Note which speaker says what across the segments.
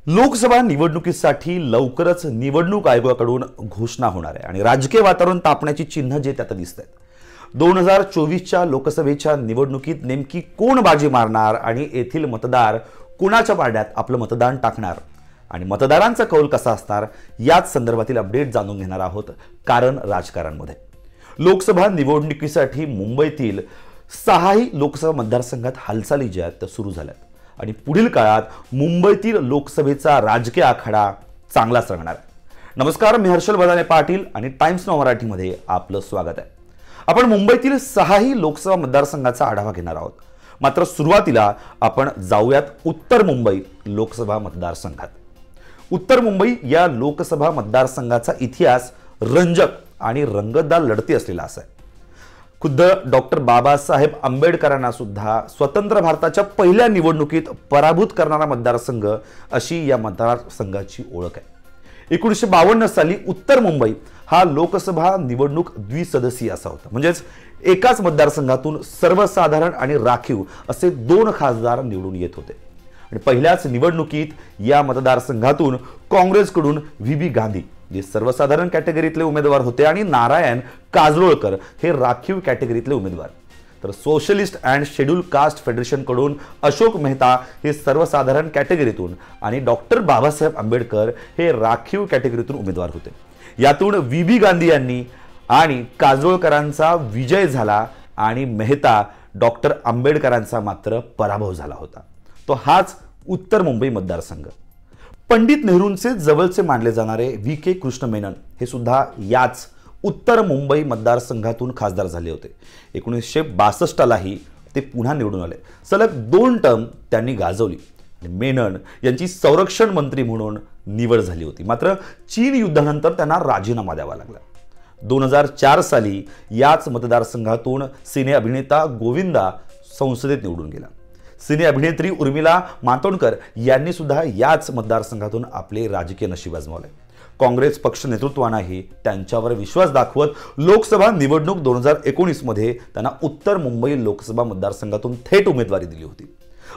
Speaker 1: लोकसभा निवडणुकीसाठी लवकरच निवडणूक आयोगाकडून घोषणा होणार आहे आणि राजकीय वातावरण तापण्याची चिन्ह जे त्यात दिसत आहेत। 2024च्या लोकसभेच्या निवडणुकीत नेमकी कोण बाजी मारणार आणि येथील मतदार कोणाच्या पारड्यात आपलं मतदान टाकणार आणि मतदारांचा कौल कसा असणार याच संदर्भातील अपडेट जाणून घेणार आहोत। कारण राजकारणमध्ये लोकसभा निवडणुकीसाठी मुंबईतील 6ही लोकसभा मतदारसंघात हालचाली ज्या आहेत त्या सुरू झाल्यात आणि पुढील काळात मुंबईतील लोकसभेचा राजकीय आखाडा चांगलाच रंगणार आहे। नमस्कार, मी हर्षल बदाने पाटील आणि टाइम्स नाऊ मराठीमध्ये आपलं स्वागत आहे। आपण मुंबईतील 6ही लोकसभा मतदारसंघाचा आढावा घेणार आहोत। मात्र सुरुवातीला आपण जाऊयात उत्तर मुंबई लोकसभा मतदारसंघात। उत्तर मुंबई या लोकसभा मतदारसंघाचा इतिहास रंजक आणि रंगतदार लढती असलेला आहे। खुद्द डॉक्टर बाबासाहेब आंबेडकरांना सुद्धा स्वतंत्र भारताच्या पहिल्या निवडणुकीत पराभूत करणारा मतदारसंघ अशी या मतदारसंघाची ओळख आहे। 1952 साली उत्तर मुंबई हा लोकसभा निवडणूक द्विसदस्यीय असा होता, म्हणजेच एकाच मतदारसंघातून सर्वसाधारण आणि राखीव असे 2 खासदार निवडून येत होते आणि पहिल्याच निवडणुकीत या मतदारसंघातून काँग्रेसकडून व्ही गांधी जे सर्वसाधारण कॅटेगरीतले उमेदवार होते आणि नारायण काजरोळकर हे राखीव कॅटेगरीतले उमेदवार, तर socialist and schedule caste federation कडून अशोक मेहता हे सर्वसाधारण कॅटेगरीतून आणि डॉक्टर बाबासाहेब आंबेडकर हे राखीव कॅटेगरीतून उमेदवार होते। यातून व्ही गांधी यांनी आणि काजरोळकरांचा विजय झाला आणि मेहता डॉक्टर आंबेडकरांचा मात्र पराभव झाला होता। तो हाच उत्तर मुंबई मतदारसंघ। पंडित नेहरूंचे जवळचे मानले जाणारे व्ही कृष्ण मेनन हे सुद्धा याच उत्तर मुंबई मतदारसंघातून खासदार झाले होते। 1962लाही ते पुन्हा निवडून आले। सलग 2 टर्म त्यांनी गाजवली आणि मेनन यांची संरक्षण मंत्री म्हणून निवड झाली होती। मात्र चीन युद्धानंतर त्यांना राजीनामा द्यावा लागला। 2004 साली याच मतदारसंघातून सिने अभिनेता गोविंदा संसदेत निवडून गेला। सिने अभिनेत्री उर्मिला मातोंडकर यांनी सुद्धा याच मतदारसंघातून आपले राजकीय नशीब आजमावले। काँग्रेस पक्ष नेतृत्वानेही त्यांच्यावर विश्वास दाखवत लोकसभा निवडणूक 2019 मध्ये त्यांना उत्तर मुंबई लोकसभा मतदारसंघातून थेट उमेदवारी दिली होती।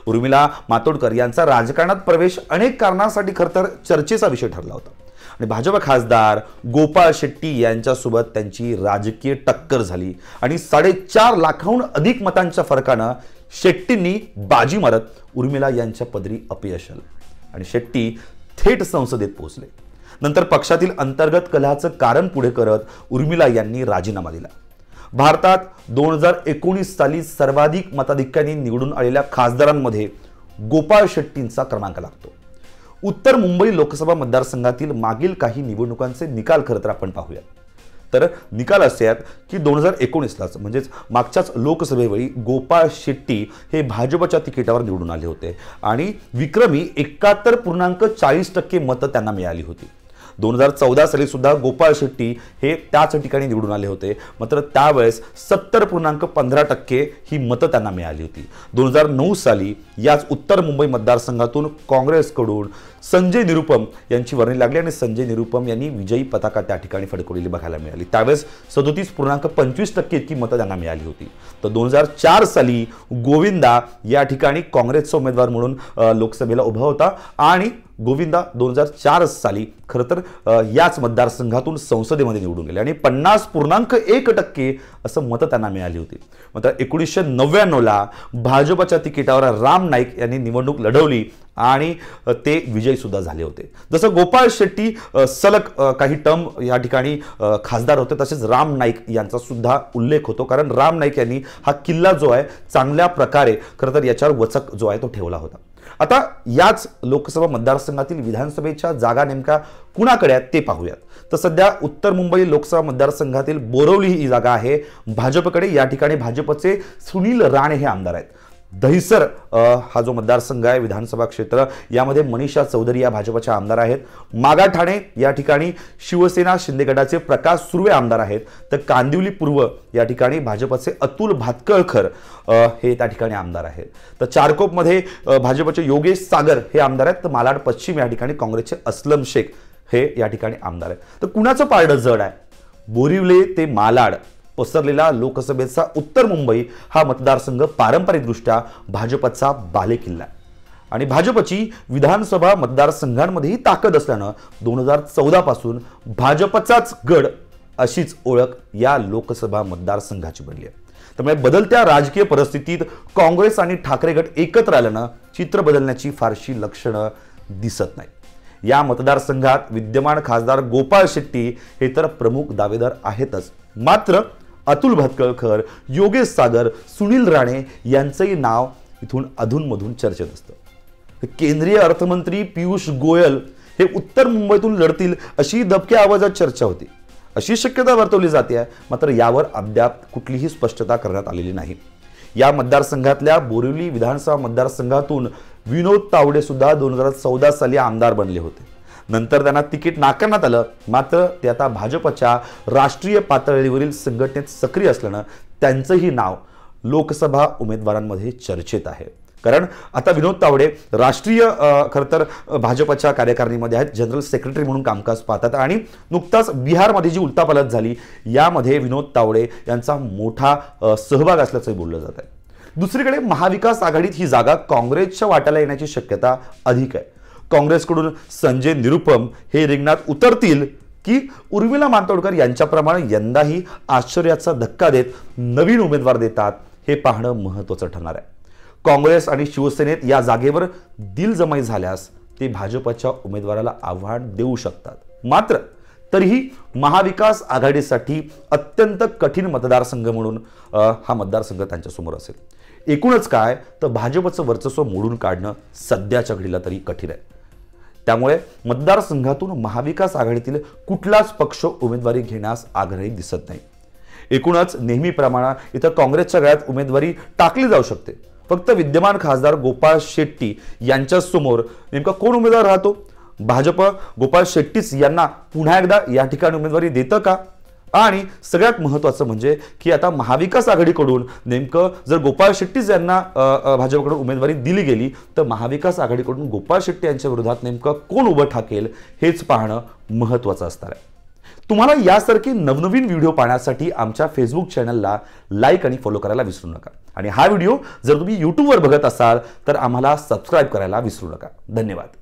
Speaker 1: उर्मिला मातोंडकर यांचा राजकारणात प्रवेश अनेक कारणांसाठी खरतर चर्चेचा विषय ठरला होता आणि भाजप खासदार गोपाळ शेट्टी यांच्यासोबत त्यांची राजकीय टक्कर झाली आणि 4.5 लाखांहून अधिक मतांच्या फरकानं शेट्टींनी बाजी मारत उर्मिला यांच्या पदरी अपयश आलं आणि शेट्टी थेट संसदेत पोहोचले। नंतर पक्षातील अंतर्गत कलहाचं कारण पुढे करत उर्मिला यांनी राजीनामा दिला। भारतात 2019 साली सर्वाधिक मताधिक्याने निवडून आलेल्या खासदारांमध्ये गोपाळ शेट्टींचा क्रमांक लागतो। उत्तर मुंबई लोकसभा मतदारसंघातील मागील काही निवडणुकांचे निकाल खरं तर आपण पाहूया। तर निकाल असे आहेत की 2019लाच म्हणजेच मागच्याच लोकसभेवेळी गोपाळ शेट्टी हे भाजपच्या तिकिटावर निवडून आले होते आणि विक्रमी 71.40% मतं त्यांना मिळाली होती। 2014 साली सुद्धा गोपाळ शेट्टी हे त्याच ठिकाणी निवडून आले होते, मात्र त्यावेळेस 70.15% ही मतं त्यांना मिळाली होती। 2009 साली याच उत्तर मुंबई मतदारसंघातून काँग्रेसकडून संजय निरुपम यांची वर्णी लागली आणि संजय निरुपम यांनी विजयी पताका त्या ठिकाणी फडकवलेली बघायला मिळाली। त्यावेळेस 37.25% इतकी मतं त्यांना मिळाली होती। तर 2004 साली गोविंदा या ठिकाणी काँग्रेसचा उमेदवार म्हणून लोकसभेला उभा होता आणि गोविंदा 2004 साली खरं तर याच मतदारसंघातून संसदेमध्ये निवडून गेले आणि 50.1% असं मतं त्यांना मिळाली होती। मात्र 1999ला भाजपच्या तिकिटावर राम नाईक यांनी निवडणूक लढवली आणि ते विजयी सुद्धा झाले होते। जसं गोपाळ शेट्टी सलग काही टर्म या ठिकाणी खासदार होते, तसेच राम नाईक यांचा सुद्धा उल्लेख होतो, कारण राम नाईक यांनी हा किल्ला जो आहे चांगल्या प्रकारे खरं तर याच्यावर वचक जो आहे तो ठेवला होता। आता याच लोकसभा मतदारसंघातील विधानसभेच्या जागा नेमका कुणाकडे आहेत ते पाहूयात। तर सध्या उत्तर मुंबई लोकसभा मतदारसंघातील बोरवली ही जागा आहे भाजपकडे। या ठिकाणी भाजपचे सुनील राणे हे आमदार आहेत। दहिसर हा जो मतदारसंघ आहे विधानसभा क्षेत्र यामध्ये मनीषा चौधरी या भाजपच्या आमदार आहेत। मागाठाणे या ठिकाणी शिवसेना शिंदे गटाचे प्रकाश सुर्वे आमदार आहेत। तर कांदिवली पूर्व या ठिकाणी भाजपचे अतुल भातखळकर हे त्या ठिकाणी आमदार आहेत। तर चारकोपमध्ये भाजपचे योगेश सागर हे आमदार आहेत। तर मालाड पश्चिम या ठिकाणी काँग्रेसचे अस्लम शेख हे या ठिकाणी आमदार आहेत। तर कुणाचं पारडं जड आहे? बोरिवले ते मालाड पसरलेला लोकसभेचा उत्तर मुंबई हा मतदारसंघ पारंपरिकदृष्ट्या भाजपचा बालेकिल्ला आहे आणि भाजपची विधानसभा मतदारसंघांमध्येही ताकद असल्यानं 2014 पासून भाजपचाच गड अशीच ओळख या लोकसभा मतदारसंघाची बनली आहे। त्यामुळे बदलत्या राजकीय परिस्थितीत काँग्रेस आणि ठाकरे गट एकत्र आल्यानं चित्र बदलण्याची फारशी लक्षणं दिसत नाही। या मतदारसंघात विद्यमान खासदार गोपाळ शेट्टी हे तर प्रमुख दावेदार आहेतच, मात्र अतुल भातखळकर, योगेश सागर, सुनील राणे यांचंही नाव इथून अधूनमधून चर्चेत असतं। केंद्रीय अर्थमंत्री पियुष गोयल हे उत्तर मुंबईतून लढतील अशी दबक्या आवाजात चर्चा होती, अशी शक्यता वर्तवली जाते, मात्र यावर अद्याप कुठलीही स्पष्टता करण्यात आलेली नाही। या मतदारसंघातल्या बोरिवली विधानसभा मतदारसंघातून विनोद तावडे सुद्धा 2014 साली आमदार बनले होते। नंतर त्यांना तिकीट नाकारण्यात आलं, मात्र ते आता भाजपच्या राष्ट्रीय पातळीवरील संघटनेत सक्रिय असल्यानं त्यांचंही नाव लोकसभा उमेदवारांमध्ये चर्चेत आहे। कारण आता विनोद तावडे राष्ट्रीय खरतर भाजपच्या कार्यकारिणीमध्ये आहेत, जनरल सेक्रेटरी म्हणून कामकाज पाहतात आणि नुकताच बिहारमध्ये जी उलटापालट झाली यामध्ये विनोद तावडे यांचा मोठा सहभाग असल्याचं बोललं जात आहे। दुसरीकडे महाविकास आघाडीत ही जागा काँग्रेसच्या वाट्याला येण्याची शक्यता अधिक आहे। काँग्रेसकडून संजय निरुपम हे रिंगणात उतरतील की उर्मिला मातोंडकर यांच्याप्रमाणे यंदाही आश्चर्याचा धक्का देत नवीन उमेदवार देतात हे पाहणं महत्त्वाचं ठरणार आहे। काँग्रेस आणि शिवसेनेत या जागेवर दिलजमाई झाल्यास ते भाजपच्या उमेदवाराला आव्हान देऊ शकतात, मात्र तरीही महाविकास आघाडीसाठी अत्यंत कठीण मतदारसंघ म्हणून हा मतदारसंघ त्यांच्यासमोर असेल। एकूणच काय तर भाजपचं वर्चस्व मोडून काढणं सध्याच्या घडीला तरी कठीण आहे। त्यामुळे मतदारसंघातून महाविकास आघाडीतील कुठलाच पक्ष उमेदवारी घेण्यास आग्रही दिसत नाही। एकूणच नेहमीप्रमाणे इथं काँग्रेसच्या गळ्यात उमेदवारी टाकली जाऊ शकते, फक्त विद्यमान खासदार गोपाळ शेट्टी यांच्या समोर नेमका कोण उमेदवार राहतो? भाजप गोपाळ शेट्टीच यांना पुन्हा एकदा या ठिकाणी उमेदवारी देतं का? आणि सगळ्यात महत्त्वाचं म्हणजे की आता महाविकास आघाडीकडून नेमकं जर गोपाळ शेट्टीच यांना भाजपकडून उमेदवारी दिली गेली तर महाविकास आघाडीकडून गोपाळ शेट्टी यांच्या विरोधात नेमकं कोण उभं ठाकेल हेच पाहणं महत्त्वाचं असणार आहे। तुम्हाला यासारखे नवनवीन व्हिडिओ पाहण्यासाठी आमच्या फेसबुक चॅनलला लाईक आणि फॉलो करायला विसरू नका आणि हा व्हिडिओ जर तुम्ही यूट्यूबवर बघत असाल तर आम्हाला सबस्क्राईब करायला विसरू नका। धन्यवाद।